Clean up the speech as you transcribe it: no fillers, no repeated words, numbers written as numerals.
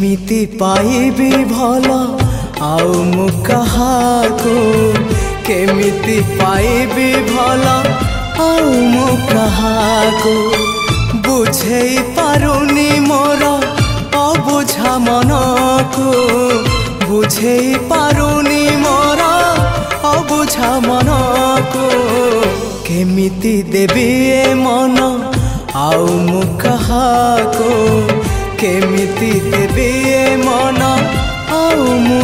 केमिति पाइबी भल आउ मु कहाको केमिति पाइबी भल आउ मु कहाको बुझेई पारुनी मोर अबुझा मन को बुझेई पारुनी मोर अबुझा मन को केमिति देबी ए मन आउ मु कहाको केमिति देबी ए मन आउ मु